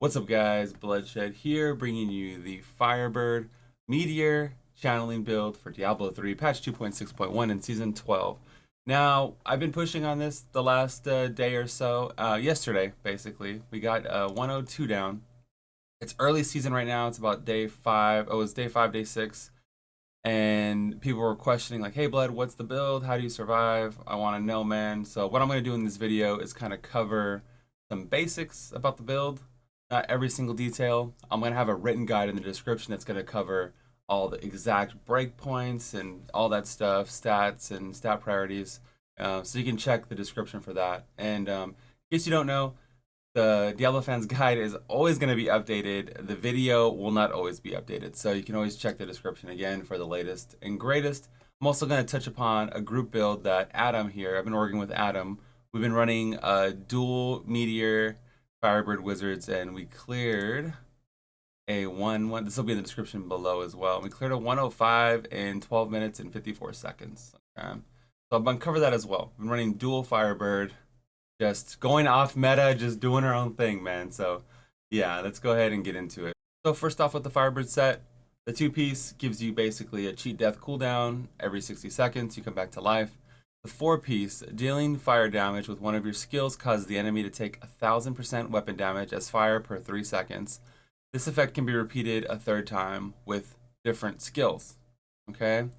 What's up guys, Bloodshed here, bringing you the Firebird Meteor channeling build for Diablo 3, patch 2.6.1 in Season 12. Now, I've been pushing on this the last day or so. Yesterday, basically, we got 102 down. It's early season right now, it's about day 5, oh, it's day 5, day 6. And people were questioning like, hey Blood, what's the build? How do you survive? I want to know, man. So what I'm going to do in this video is kind of cover some basics about the build. Not every single detail. I'm going to have a written guide in the description that's going to cover all the exact breakpoints and all that stuff, stats and stat priorities. So you can check the description for that. And in case you don't know, the Diablo Fans Guide is always going to be updated. The video will not always be updated. So you can always check the description again for the latest and greatest. I'm also going to touch upon a group build that Adam here, I've been working with Adam. We've been running a dual Meteor Firebird Wizards, and we cleared a 1-1. This will be in the description below as well. We cleared a 105 in 12 minutes and 54 seconds. Okay. So I'm going to cover that as well. I'm running dual Firebird, just going off meta, just doing our own thing, man. So yeah, let's go ahead and get into it. So first off with the Firebird set, the 2-piece gives you basically a cheat death cooldown. Every 60 seconds, you come back to life. The 4-piece, dealing fire damage with one of your skills causes the enemy to take 1000% weapon damage as fire per 3 seconds. This effect can be repeated a third time with different skills. Okay?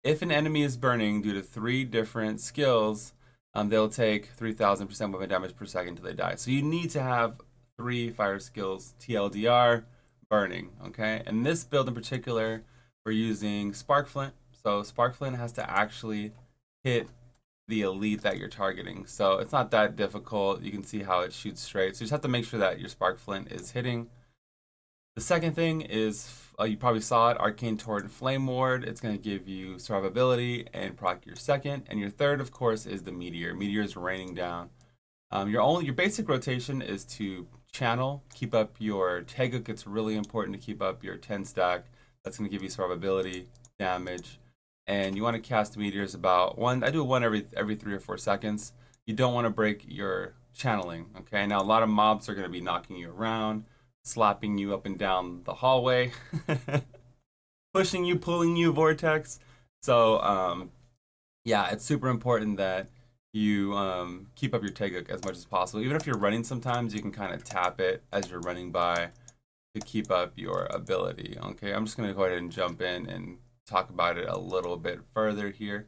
If an enemy is burning due to 3 different skills, they'll take 3000% weapon damage per second until they die. So you need to have 3 fire skills, TLDR, burning. Okay? And this build in particular, we're using Sparkflint. So Sparkflint has to actually hit the elite that you're targeting. So it's not that difficult. You can see how it shoots straight. So you just have to make sure that your Sparkflint is hitting. The second thing is, you probably saw it, Arcane Torrent and Flame Ward. It's going to give you survivability and proc your second. And your third, of course, is the Meteor. Meteor is raining down. Your basic rotation is to channel, keep up your Teguk. It's really important to keep up your 10 stack. That's going to give you survivability, damage. And you want to cast meteors about one. I do one every 3 or 4 seconds. You don't want to break your channeling. Okay. Now a lot of mobs are going to be knocking you around, slapping you up and down the hallway, pushing you, pulling you, vortex. So yeah, it's super important that you keep up your Teguk as much as possible. Even if you're running, sometimes you can kind of tap it as you're running by to keep up your ability. Okay. I'm just going to go ahead and jump in and talk about it a little bit further here.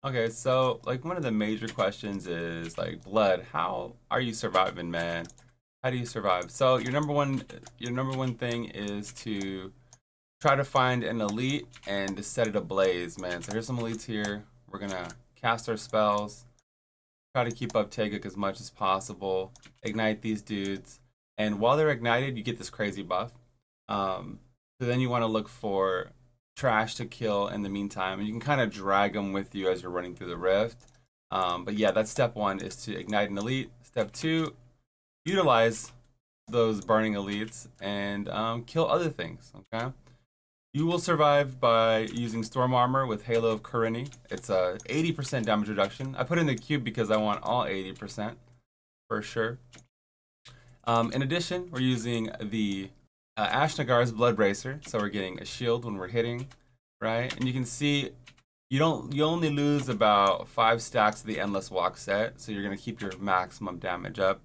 Okay, so like one of the major questions is like, Blood, how are you surviving, man? How do you survive? So your number one thing is to try to find an elite and to set it ablaze, man. So here's some elites here. We're gonna cast our spells, try to keep up Teguk as much as possible, ignite these dudes, and while they're ignited, you get this crazy buff. So then you want to look for trash to kill in the meantime, and you can kind of drag them with you as you're running through the rift. But yeah, that's step 1, is to ignite an elite. Step 2, utilize those burning elites and kill other things. Okay, you will survive by using storm armor with Halo of Kurini. It's a 80% damage reduction. I put in the cube because I want all 80% for sure. In addition, we're using the Ashnagar's Blood Bracer, so we're getting a shield when we're hitting, right? And you can see you only lose about 5 stacks of the Endless Walk set, so you're gonna keep your maximum damage up.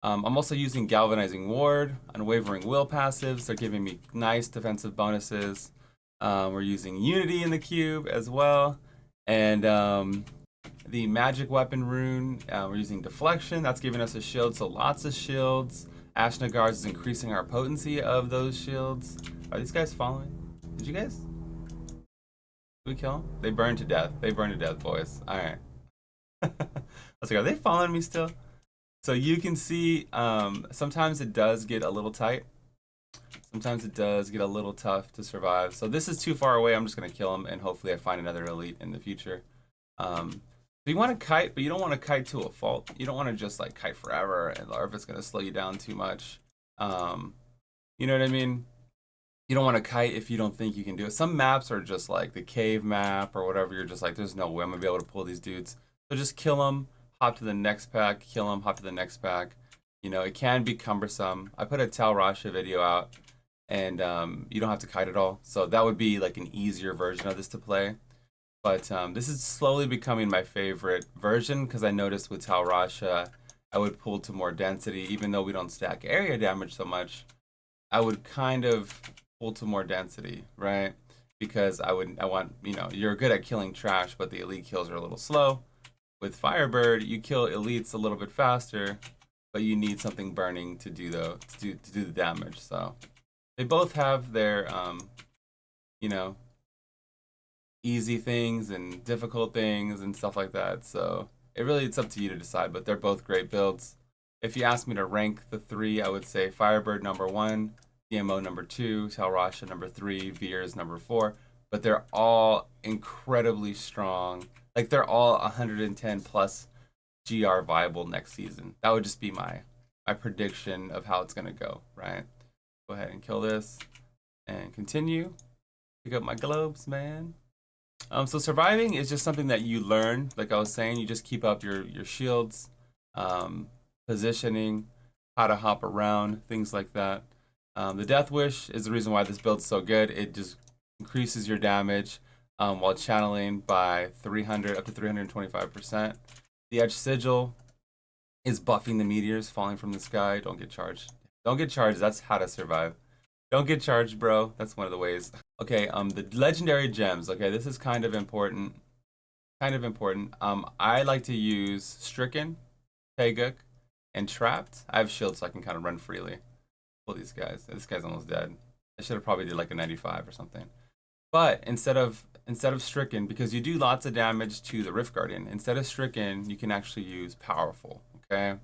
I'm also using Galvanizing Ward, Unwavering Will passives. They're giving me nice defensive bonuses. We're using Unity in the cube as well, and the Magic Weapon rune. We're using Deflection. That's giving us a shield, so lots of shields. Ashnagar's is increasing our potency of those shields. Are these guys following? Did you guys? Did we kill them? They burned to death. They burned to death, boys. All right. I was like, are they following me still? So you can see sometimes it does get a little tight. Sometimes it does get a little tough to survive. So this is too far away. I'm just going to kill him, and hopefully I find another elite in the future. So you want to kite, but you don't want to kite to a fault. You don't want to just like kite forever, or if it's going to slow you down too much. You know what I mean? You don't want to kite if you don't think you can do it. Some maps are just like the cave map or whatever. You're just like, there's no way I'm going to be able to pull these dudes. So just kill them, hop to the next pack, kill them, hop to the next pack. You know, it can be cumbersome. I put a Tal Rasha video out, and you don't have to kite at all. So that would be like an easier version of this to play. But this is slowly becoming my favorite version because I noticed with Tal Rasha, I would pull to more density, even though we don't stack area damage so much. I would kind of pull to more density, right? Because I want, you know, you're good at killing trash, but the elite kills are a little slow. With Firebird, you kill elites a little bit faster, but you need something burning to do the damage. So they both have their you know, easy things and difficult things and stuff like that. So it's up to you to decide, but they're both great builds. If you ask me to rank the three, I would say Firebird number 1, DMO number 2, Tal Rasha number 3, Veers number 4. But they're all incredibly strong. Like they're all 110 plus GR viable next season. That would just be my prediction of how it's gonna go, right? Go ahead and kill this and continue. Pick up my globes, man. So surviving is just something that you learn. Like I was saying, you just keep up your shields, positioning, how to hop around, things like that. The Death Wish is the reason why this build's so good. It just increases your damage while channeling by 300 up to 325%. The Edge Sigil is buffing the meteors falling from the sky. Don't get charged. Don't get charged. That's how to survive. Don't get charged, bro. That's one of the ways. Okay, the legendary gems. Okay, this is kind of important. I like to use Stricken, Paguk, and Trapped. I have shields so I can kind of run freely. Pull these guys. This guy's almost dead. I should have probably did like a 95 or something. But instead of Stricken, because you do lots of damage to the Rift Guardian, instead of Stricken, you can actually use Powerful. Okay.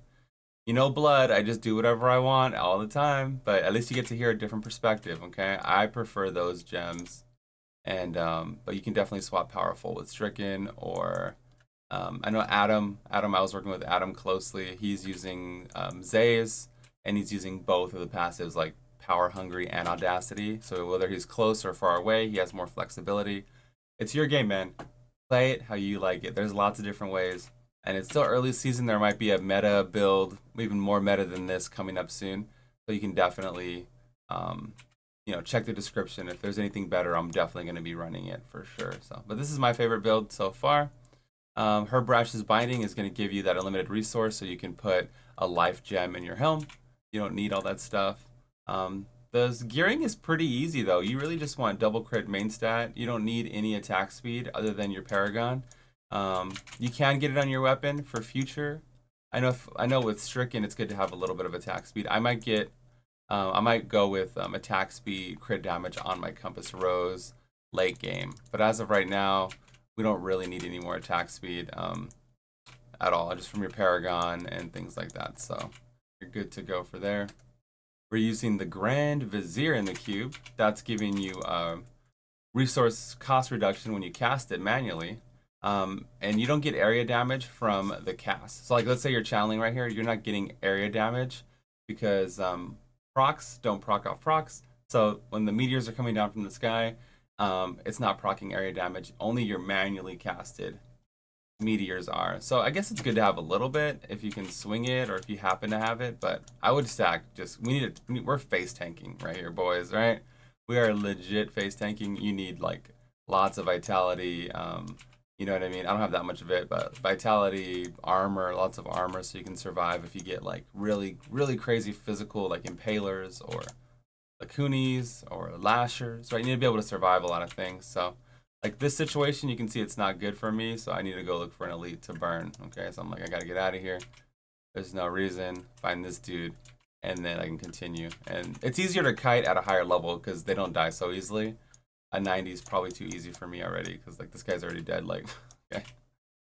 You know, Blood, I just do whatever I want all the time, but at least you get to hear a different perspective, okay? I prefer those gems, and but you can definitely swap Powerful with Stricken, or I know Adam, I was working with Adam closely. He's using Zays, and he's using both of the passives, like Power Hungry and Audacity, so whether he's close or far away, he has more flexibility. It's your game, man. Play it how you like it. There's lots of different ways. And it's still early season. There might be a meta build, even more meta than this, coming up soon. So you can definitely, you know, check the description. If there's anything better, I'm definitely going to be running it for sure. So, but this is my favorite build so far. Herb Brash's Binding is going to give you that unlimited resource, so you can put a life gem in your helm. You don't need all that stuff. The gearing is pretty easy though. You really just want double crit main stat. You don't need any attack speed other than your Paragon. You can get it on your weapon for future. I know with Stricken it's good to have a little bit of attack speed. I might go with attack speed, crit damage on my Compass Rose late game. But as of right now, we don't really need any more attack speed at all, just from your Paragon and things like that. So you're good to go for there. We're using the Grand Vizier in the cube. That's giving you resource cost reduction when you cast it manually. And you don't get area damage from the cast. So like, let's say you're channeling right here, you're not getting area damage because procs don't proc off procs. So when the meteors are coming down from the sky, it's not procking area damage. Only your manually casted meteors are. So I guess it's good to have a little bit if you can swing it or if you happen to have it. But I would stack we're face tanking right here, boys, right? We are legit face tanking. You need like lots of vitality. You know what I mean? I don't have that much of it, but vitality, armor, lots of armor so you can survive if you get like really, really crazy physical like impalers or lacunis or lashers, right? You need to be able to survive a lot of things. So like this situation, you can see it's not good for me, so I need to go look for an elite to burn. Okay, so I'm like, I gotta get out of here. There's no reason. Find this dude, and then I can continue. And it's easier to kite at a higher level because they don't die so easily. A 90 is probably too easy for me already because like this guy's already dead. Like, okay,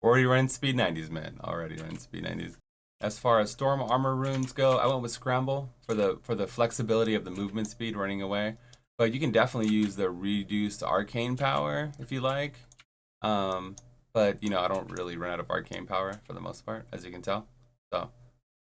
already running speed 90s, man. Already running speed 90s. As far as storm armor runes go, I went with Scramble for the flexibility of the movement speed running away. But you can definitely use the reduced arcane power if you like. But you know, I don't really run out of arcane power for the most part, as you can tell. So,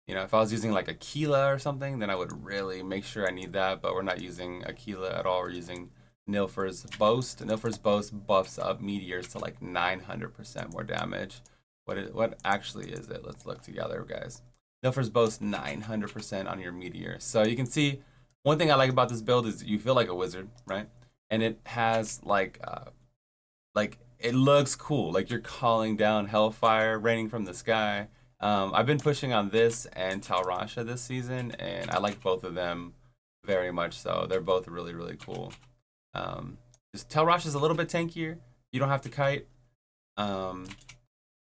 you know, if I was using like Aquila or something, then I would really make sure I need that. But we're not using Aquila at all. We're using Nilfr's Boast. Nilfr's Boast buffs up meteors to like 900% more damage. What actually is it? Let's look together, guys. Nilfers boast 900% on your Meteor. So you can see, one thing I like about this build is you feel like a wizard, right? And it has like it looks cool, like you're calling down hellfire raining from the sky. I've been pushing on this and Talrasha this season, and I like both of them very much so. They're both really, really cool. Just Talrasha is a little bit tankier. You don't have to kite. Um,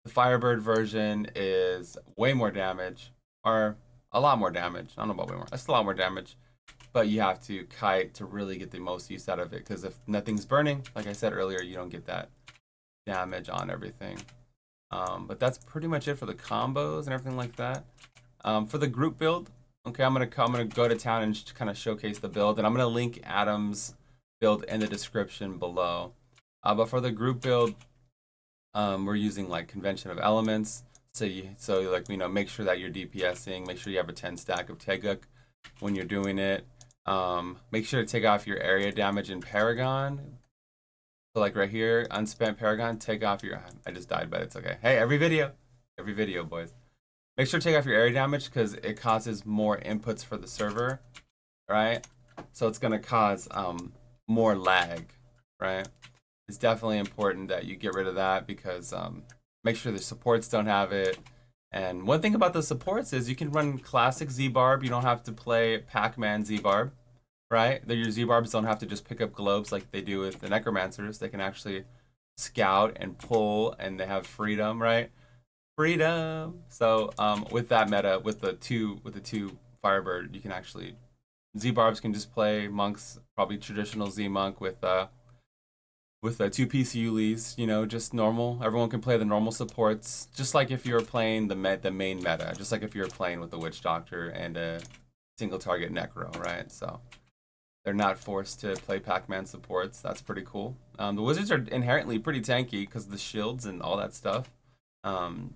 the Firebird version is way more damage, or a lot more damage. I don't know about way more. That's a lot more damage, but you have to kite to really get the most use out of it. Because if nothing's burning, like I said earlier, you don't get that damage on everything. But that's pretty much it for the combos and everything like that. For the group build, okay, I'm gonna go to town and kind of showcase the build, and I'm gonna link Adam's build in the description below. But for the group build, we're using like convention of elements. So like, you know, make sure that you're DPSing. Make sure you have a 10 stack of Teguk when you're doing it. Make sure to take off your area damage in Paragon. So like right here, unspent Paragon, take off your, I just died, but it's okay. Hey, every video, boys. Make sure to take off your area damage because it causes more inputs for the server, right? So it's gonna cause more lag, right? It's definitely important that you get rid of that because make sure the supports don't have it. And one thing about the supports is you can run classic Z-Barb. You don't have to play Pac-Man Z-Barb, right? Your Z-Barbs don't have to just pick up globes like they do with the Necromancers. They can actually scout and pull, and they have freedom, right? Freedom. So with that meta, with the two Firebird, you can actually Z-Barbs can just play monks, probably traditional Z-Monk with two PCULs, you know, just normal. Everyone can play the normal supports, just like if you're playing the main meta, just like if you're playing with the Witch Doctor and a single target Necro, right? So they're not forced to play Pac-Man supports. That's pretty cool. The Wizards are inherently pretty tanky because of the shields and all that stuff. And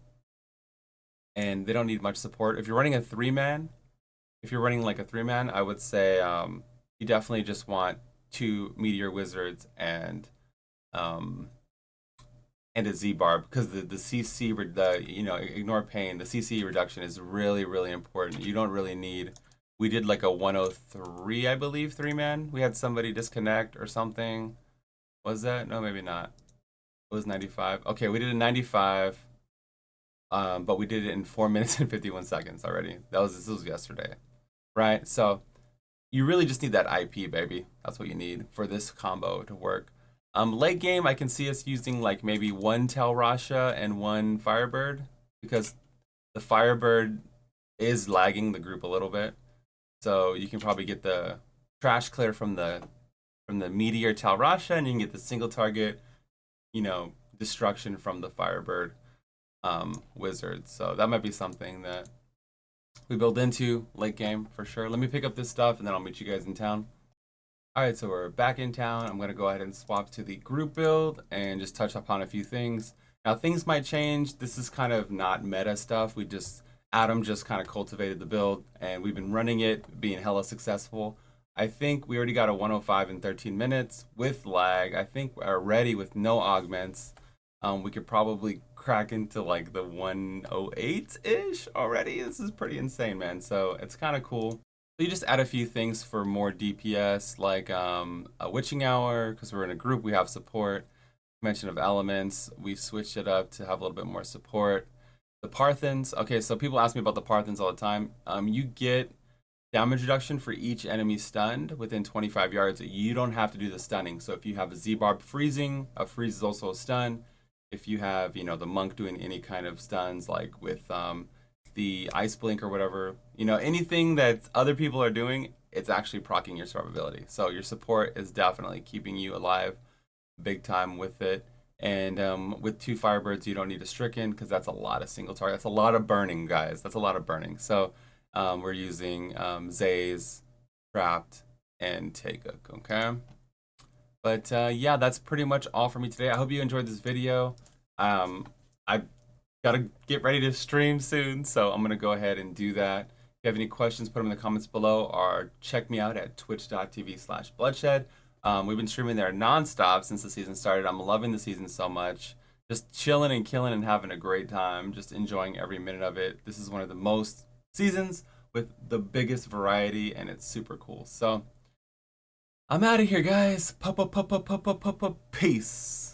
they don't need much support. If you're running a 3-man, I would say you definitely just want 2 Meteor Wizards and a Z-Barb, because the CC, ignore pain, the CC reduction is really, really important. You don't really need, we did like a 103, I believe, 3-man. We had somebody disconnect or something. Was that? No, maybe not. It was 95. Okay, we did a 95, but we did it in 4 minutes and 51 seconds already. This was yesterday, right? So you really just need that IP, baby. That's what you need for this combo to work. Late game, I can see us using like maybe 1 Talrasha and 1 Firebird, because the Firebird is lagging the group a little bit. So you can probably get the trash clear from the Meteor Talrasha, and you can get the single target, you know, destruction from the Firebird Wizard. So that might be something that we build into late game for sure. Let me pick up this stuff and then I'll meet you guys in town. Alright, so we're back in town. I'm going to go ahead and swap to the group build and just touch upon a few things. Now, things might change. This is kind of not meta stuff. Adam just kind of cultivated the build, and we've been running it, being hella successful. I think we already got a 105 in 13 minutes with lag. I think we're ready with no augments. We could probably crack into like the 108-ish already. This is pretty insane, man. So it's kind of cool. You just add a few things for more DPS, like a Witching Hour, because we're in a group, we have support. Mention of elements, we switched it up to have a little bit more support. The Parthens, okay, so people ask me about the Parthens all the time. You get damage reduction for each enemy stunned within 25 yards. You don't have to do the stunning. So if you have a Z-Barb freezing, a freeze is also a stun. If you have, you know, the monk doing any kind of stuns, like with the Ice Blink or whatever, you know, anything that other people are doing, it's actually proccing your survivability. So your support is definitely keeping you alive big time with it. And with 2 Firebirds, you don't need a Stricken, because that's a lot of single target. That's a lot of burning, guys. That's a lot of burning. So we're using Zays, Trapped, and Teguk, okay? But yeah, that's pretty much all for me today. I hope you enjoyed this video. I gotta get ready to stream soon, so I'm gonna go ahead and do that. If you have any questions, put them in the comments below, or check me out at twitch.tv/bloodshed. We've been streaming there nonstop since the season started. I'm loving the season so much. Just chilling and killing and having a great time. Just enjoying every minute of it. This is one of the most seasons with the biggest variety, and it's super cool. So I'm out of here, guys. Peace.